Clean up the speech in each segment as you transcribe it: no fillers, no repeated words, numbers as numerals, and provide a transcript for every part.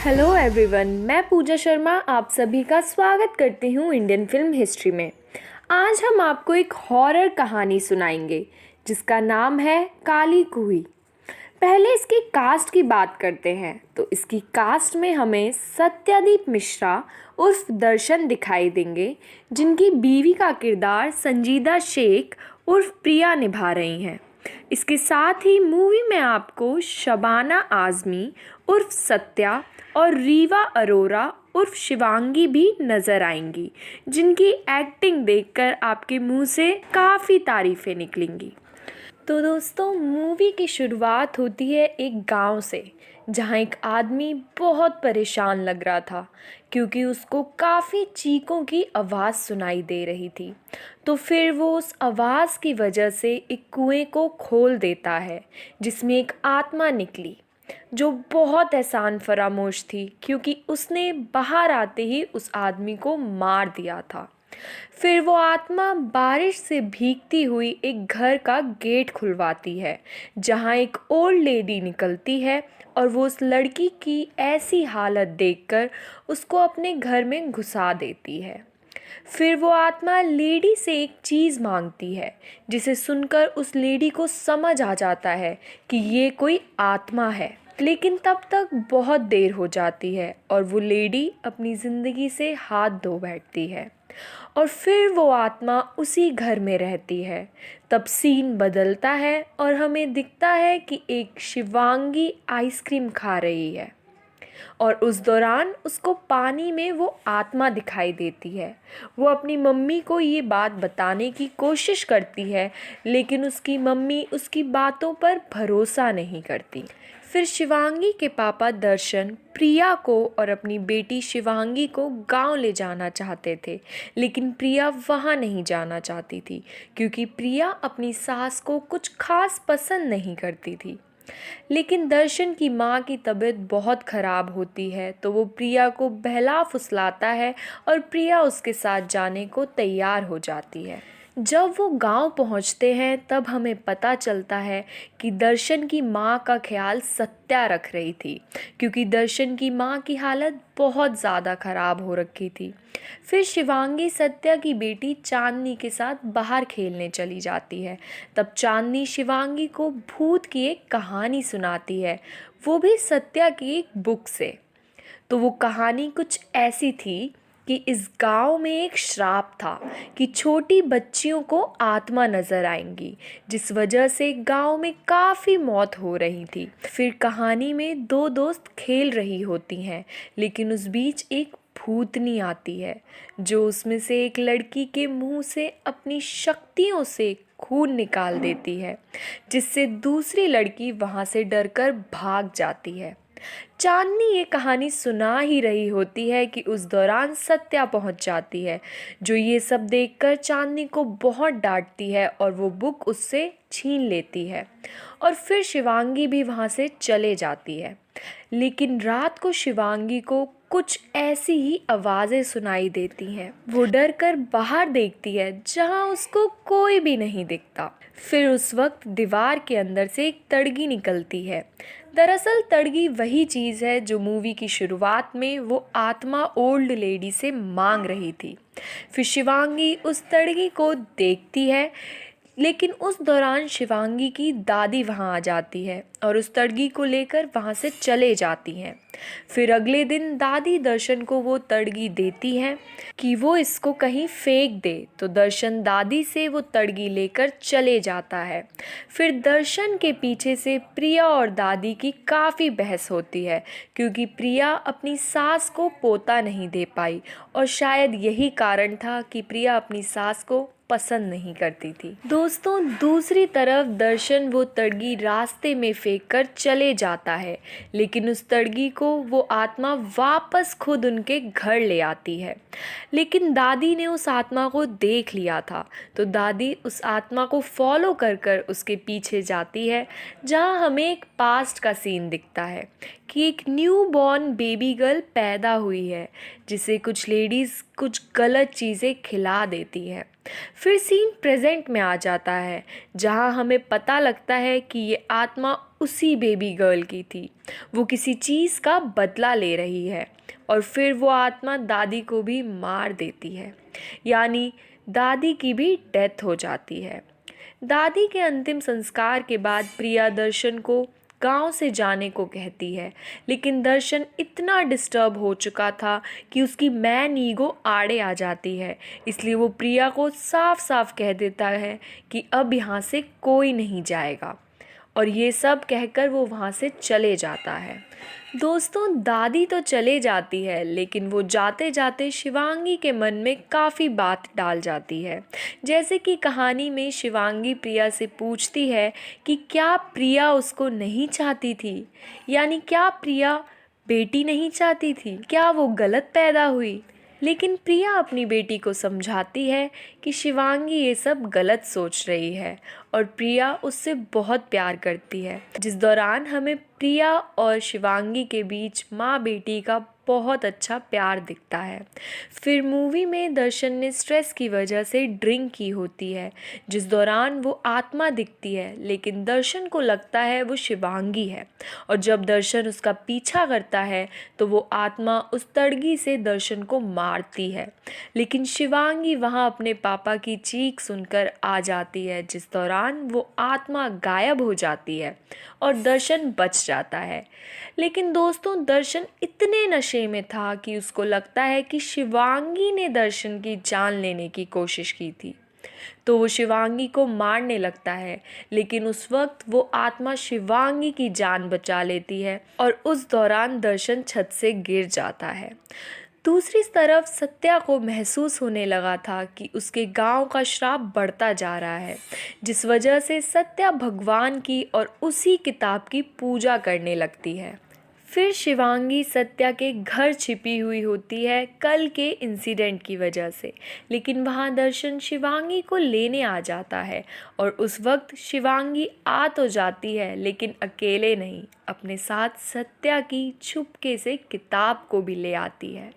Hello everyone, मैं पूजा शर्मा आप सभी का स्वागत करती हूँ इंडियन फिल्म हिस्ट्री में। आज हम आपको एक हॉरर कहानी सुनाएंगे जिसका नाम है काली कुई। पहले इसकी कास्ट की बात करते हैं तो इसकी कास्ट में हमें सत्यदीप मिश्रा उर्फ दर्शन दिखाई देंगे, जिनकी बीवी का किरदार संजीदा शेख उर्फ प्रिया निभा रही हैं। इसके साथ ही मूवी में आपको शबाना आज़मी उर्फ सत्या और रीवा अरोरा उर्फ शिवांगी भी नज़र आएंगी, जिनकी एक्टिंग देखकर आपके मुंह से काफ़ी तारीफ़ें निकलेंगी। तो दोस्तों, मूवी की शुरुआत होती है एक गांव से, जहां एक आदमी बहुत परेशान लग रहा था क्योंकि उसको काफ़ी चीखों की आवाज़ सुनाई दे रही थी। तो फिर वो उस आवाज़ की वजह से एक कुएं को खोल देता है जिसमें एक आत्मा निकली जो बहुत एहसान फरामोश थी, क्योंकि उसने बाहर आते ही उस आदमी को मार दिया था। फिर वो आत्मा बारिश से भीगती हुई एक घर का गेट खुलवाती है, जहाँ एक ओल्ड लेडी निकलती है और वो उस लड़की की ऐसी हालत देखकर उसको अपने घर में घुसा देती है। फिर वो आत्मा लेडी से एक चीज़ मांगती है, जिसे सुनकर उस लेडी को समझ आ जाता है कि ये कोई आत्मा है। लेकिन तब तक बहुत देर हो जाती है और वो लेडी अपनी ज़िंदगी से हाथ धो बैठती है और फिर वो आत्मा उसी घर में रहती है। तब सीन बदलता है और हमें दिखता है कि एक शिवांगी आइसक्रीम खा रही है और उस दौरान उसको पानी में वो आत्मा दिखाई देती है। वो अपनी मम्मी को ये बात बताने की कोशिश करती है, लेकिन उसकी मम्मी उसकी बातों पर भरोसा नहीं करती। फिर शिवांगी के पापा दर्शन प्रिया को और अपनी बेटी शिवांगी को गांव ले जाना चाहते थे, लेकिन प्रिया वहां नहीं जाना चाहती थी क्योंकि प्रिया अपनी सास को कुछ खास पसंद नहीं करती थी। लेकिन दर्शन की माँ की तबीयत बहुत ख़राब होती है, तो वो प्रिया को बहला फुसलाता है और प्रिया उसके साथ जाने को तैयार हो जाती है। जब वो गांव पहुंचते हैं तब हमें पता चलता है कि दर्शन की माँ का ख्याल सत्या रख रही थी, क्योंकि दर्शन की माँ की हालत बहुत ज़्यादा ख़राब हो रखी थी। फिर शिवांगी सत्या की बेटी चांदनी के साथ बाहर खेलने चली जाती है। तब चांदनी शिवांगी को भूत की एक कहानी सुनाती है, वो भी सत्या की एक बुक से। तो वो कहानी कुछ ऐसी थी कि इस गांव में एक श्राप था कि छोटी बच्चियों को आत्मा नज़र आएंगी, जिस वजह से गांव में काफ़ी मौत हो रही थी। फिर कहानी में दो दोस्त खेल रही होती हैं, लेकिन उस बीच एक भूतनी आती है जो उसमें से एक लड़की के मुंह से अपनी शक्तियों से खून निकाल देती है, जिससे दूसरी लड़की वहाँ से डरकर भाग जाती है। चांदनी ये कहानी सुना ही रही होती है कि उस दौरान सत्या पहुंच जाती है, जो ये सब देखकर चांदनी को बहुत डांटती है और वो बुक उससे छीन लेती है और फिर शिवांगी भी वहां से चले जाती है। लेकिन रात को शिवांगी को कुछ ऐसी ही आवाज़ें सुनाई देती हैं। वो डर कर बाहर देखती है, जहां उसको कोई भी नहीं दिखता। फिर उस वक्त दीवार के अंदर से एक तड़गी निकलती है। दरअसल तड़गी वही चीज़ है जो मूवी की शुरुआत में वो आत्मा ओल्ड लेडी से मांग रही थी। फिर शिवांगी उस तड़गी को देखती है, लेकिन उस दौरान शिवांगी की दादी वहां आ जाती है और उस तड़गी को लेकर वहां से चले जाती हैं। फिर अगले दिन दादी दर्शन को वो तड़गी देती हैं कि वो इसको कहीं फेंक दे, तो दर्शन दादी से वो तड़गी लेकर चले जाता है। फिर दर्शन के पीछे से प्रिया और दादी की काफ़ी बहस होती है, क्योंकि प्रिया अपनी सास को पोता नहीं दे पाई और शायद यही कारण था कि प्रिया अपनी सास को पसंद नहीं करती थी। दोस्तों, दूसरी तरफ दर्शन वो तड़गी रास्ते में फेंक कर चले जाता है, लेकिन उस तड़गी को वो आत्मा वापस खुद उनके घर ले आती है। लेकिन दादी ने उस आत्मा को देख लिया था, तो दादी उस आत्मा को फॉलो कर कर उसके पीछे जाती है, जहां हमें एक पास्ट का सीन दिखता है कि एक न्यू बॉर्न बेबी गर्ल पैदा हुई है, जिसे कुछ लेडीज़ कुछ गलत चीज़ें खिला देती हैं। फिर सीन प्रेजेंट में आ जाता है, जहाँ हमें पता लगता है कि ये आत्मा उसी बेबी गर्ल की थी। वो किसी चीज़ का बदला ले रही है और फिर वो आत्मा दादी को भी मार देती है, यानी दादी की भी डेथ हो जाती है। दादी के अंतिम संस्कार के बाद प्रिया दर्शन को गांव से जाने को कहती है, लेकिन दर्शन इतना डिस्टर्ब हो चुका था कि उसकी मैन ईगो आड़े आ जाती है। इसलिए वो प्रिया को साफ साफ कह देता है कि अब यहाँ से कोई नहीं जाएगा, और ये सब कहकर वो वहाँ से चले जाता है। दोस्तों, दादी तो चले जाती है, लेकिन वो जाते जाते शिवांगी के मन में काफ़ी बात डाल जाती है। जैसे कि कहानी में शिवांगी प्रिया से पूछती है कि क्या प्रिया उसको नहीं चाहती थी, यानी क्या प्रिया बेटी नहीं चाहती थी, क्या वो गलत पैदा हुई। लेकिन प्रिया अपनी बेटी को समझाती है कि शिवांगी ये सब गलत सोच रही है और प्रिया उससे बहुत प्यार करती है, जिस दौरान हमें प्रिया और शिवांगी के बीच माँ बेटी का बहुत अच्छा प्यार दिखता है। फिर मूवी में दर्शन ने स्ट्रेस की वजह से ड्रिंक की होती है, जिस दौरान वो आत्मा दिखती है, लेकिन दर्शन को लगता है वो शिवांगी है, और जब दर्शन उसका पीछा करता है तो वो आत्मा उस तड़गी से दर्शन को मारती है। लेकिन शिवांगी वहाँ अपने पापा की चीख सुनकर आ जाती है, जिस दौरान वो आत्मा गायब हो जाती है और दर्शन बच जाता है। लेकिन दोस्तों, दर्शन इतने नशे में था कि उसको लगता है कि शिवांगी ने दर्शन की जान लेने की कोशिश की थी, तो वो शिवांगी को मारने लगता है। लेकिन उस वक्त वो आत्मा शिवांगी की जान बचा लेती है और उस दौरान दर्शन छत से गिर जाता है। दूसरी तरफ सत्या को महसूस होने लगा था कि उसके गांव का श्राप बढ़ता जा रहा है, जिस वजह से सत्या भगवान की और उसी किताब की पूजा करने लगती है। फिर शिवांगी सत्या के घर छिपी हुई होती है कल के इंसिडेंट की वजह से, लेकिन वहाँ दर्शन शिवांगी को लेने आ जाता है और उस वक्त शिवांगी आ तो जाती है, लेकिन अकेले नहीं, अपने साथ सत्या की चुपके से किताब को भी ले आती है।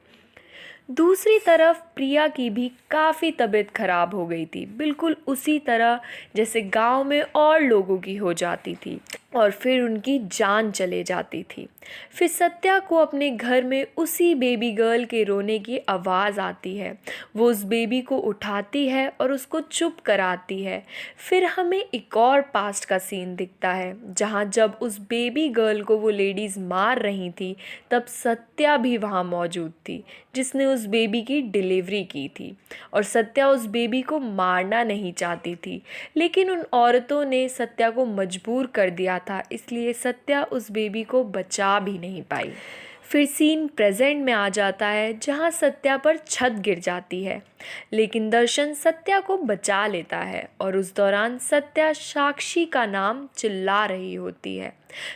दूसरी तरफ प्रिया की भी काफ़ी तबीयत खराब हो गई थी, बिल्कुल उसी तरह जैसे गांव में और लोगों की हो जाती थी, और फिर उनकी जान चले जाती थी। फिर सत्या को अपने घर में उसी बेबी गर्ल के रोने की आवाज़ आती है। वो उस बेबी को उठाती है और उसको चुप कराती है। फिर हमें एक और पास्ट का सीन दिखता है, जहाँ जब उस बेबी गर्ल को वो लेडीज़ मार रही थी, तब सत्या भी वहाँ मौजूद थी, जिसने उस बेबी की डिलीवरी की थी, और सत्या उस बेबी को मारना नहीं चाहती थी, लेकिन उन औरतों ने सत्या को मजबूर कर दिया था, इसलिए सत्या उस बेबी को बचा भी नहीं पाई। फिर सीन प्रेजेंट में आ जाता है, जहां सत्या पर छत गिर जाती है, लेकिन दर्शन सत्या को बचा लेता है और उस दौरान सत्या साक्षी का नाम चिल्ला रही होती है।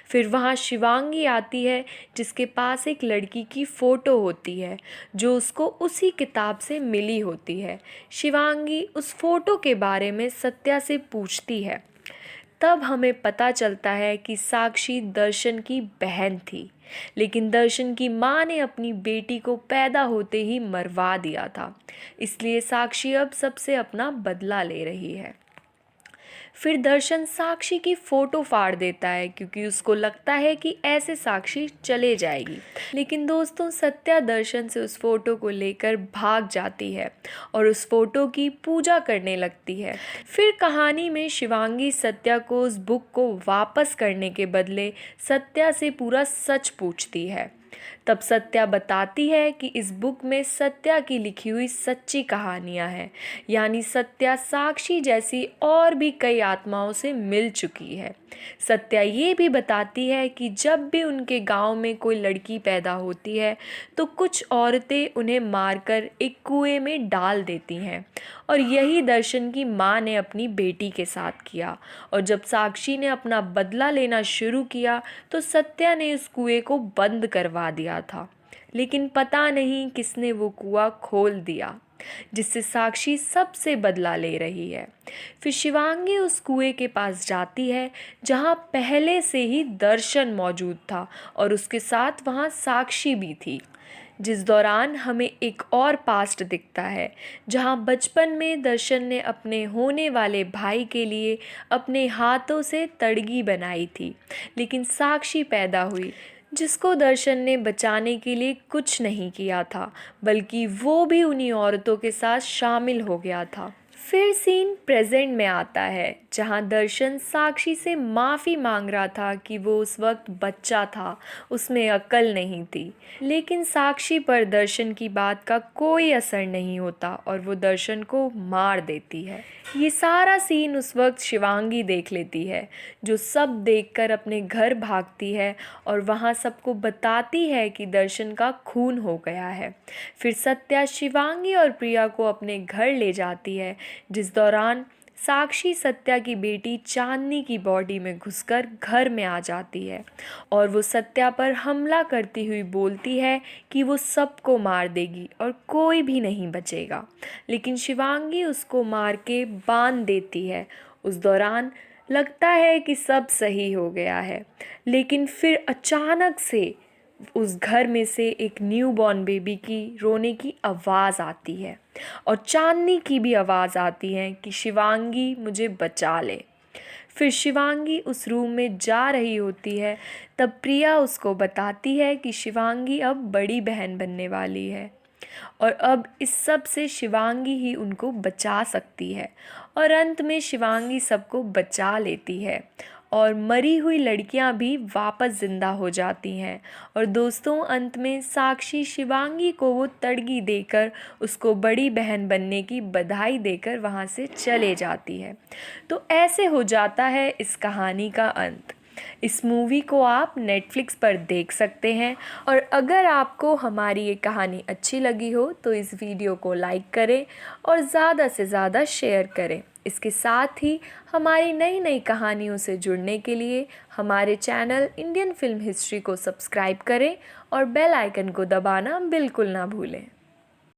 फिर वहाँ शिवांगी आती है, जिसके पास एक लड़की की फ़ोटो होती है जो उसको उसी किताब से मिली होती है। शिवांगी उस फ़ोटो के बारे में सत्या से पूछती है। तब हमें पता चलता है कि साक्षी दर्शन की बहन थी, लेकिन दर्शन की माँ ने अपनी बेटी को पैदा होते ही मरवा दिया था, इसलिए साक्षी अब सबसे अपना बदला ले रही है। फिर दर्शन साक्षी की फ़ोटो फाड़ देता है, क्योंकि उसको लगता है कि ऐसे साक्षी चले जाएगी। लेकिन दोस्तों, सत्या दर्शन से उस फ़ोटो को लेकर भाग जाती है और उस फ़ोटो की पूजा करने लगती है। फिर कहानी में शिवांगी सत्या को उस बुक को वापस करने के बदले सत्या से पूरा सच पूछती है। तब सत्या बताती है कि इस बुक में सत्या की लिखी हुई सच्ची कहानियाँ हैं, यानी सत्या साक्षी जैसी और भी कई आत्माओं से मिल चुकी है। सत्या ये भी बताती है कि जब भी उनके गांव में कोई लड़की पैदा होती है तो कुछ औरतें उन्हें मारकर एक कुएं में डाल देती हैं, और यही दर्शन की माँ ने अपनी बेटी के साथ किया। और जब साक्षी ने अपना बदला लेना शुरू किया तो सत्या ने उस कुएं को बंद करवा दिया था, लेकिन पता नहीं किसने वो कुआं खोल दिया, जिससे साक्षी सबसे बदला ले रही है। फिर शिवांगी उस कुएं के पास जाती है, जहाँ पहले से ही दर्शन मौजूद था और उसके साथ वहाँ साक्षी भी थी। जिस दौरान हमें एक और पास्ट दिखता है, जहां बचपन में दर्शन ने अपने होने वाले भाई के लिए अपने हाथों से तड़गी बनाई थी, लेकिन साक्षी पैदा हुई जिसको दर्शन ने बचाने के लिए कुछ नहीं किया था, बल्कि वो भी उन्हीं औरतों के साथ शामिल हो गया था। फिर सीन प्रेजेंट में आता है, जहां दर्शन साक्षी से माफ़ी मांग रहा था कि वो उस वक्त बच्चा था, उसमें अक्ल नहीं थी। लेकिन साक्षी पर दर्शन की बात का कोई असर नहीं होता और वो दर्शन को मार देती है। ये सारा सीन उस वक्त शिवांगी देख लेती है, जो सब देखकर अपने घर भागती है और वहाँ सबको बताती है कि दर्शन का खून हो गया है। फिर सत्या शिवांगी और प्रिया को अपने घर ले जाती है, जिस दौरान साक्षी सत्या की बेटी चांदनी की बॉडी में घुसकर घर में आ जाती है और वो सत्या पर हमला करती हुई बोलती है कि वो सबको मार देगी और कोई भी नहीं बचेगा। लेकिन शिवांगी उसको मार के बांध देती है। उस दौरान लगता है कि सब सही हो गया है, लेकिन फिर अचानक से उस घर में से एक न्यूबॉर्न बेबी की रोने की आवाज़ आती है और चांदनी की भी आवाज़ आती है कि शिवांगी मुझे बचा ले। फिर शिवांगी उस रूम में जा रही होती है, तब प्रिया उसको बताती है कि शिवांगी अब बड़ी बहन बनने वाली है और अब इस सब से शिवांगी ही उनको बचा सकती है। और अंत में शिवांगी सबको बचा लेती है और मरी हुई लड़कियां भी वापस ज़िंदा हो जाती हैं। और दोस्तों, अंत में साक्षी शिवांगी को वो तड़गी देकर उसको बड़ी बहन बनने की बधाई देकर वहाँ से चले जाती है। तो ऐसे हो जाता है इस कहानी का अंत। इस मूवी को आप नेटफ्लिक्स पर देख सकते हैं और अगर आपको हमारी ये कहानी अच्छी लगी हो तो इस वीडियो को लाइक करें और ज़्यादा से ज़्यादा शेयर करें। इसके साथ ही हमारी नई नई कहानियों से जुड़ने के लिए हमारे चैनल इंडियन फिल्म हिस्ट्री को सब्सक्राइब करें और बेल आइकन को दबाना बिल्कुल ना भूलें।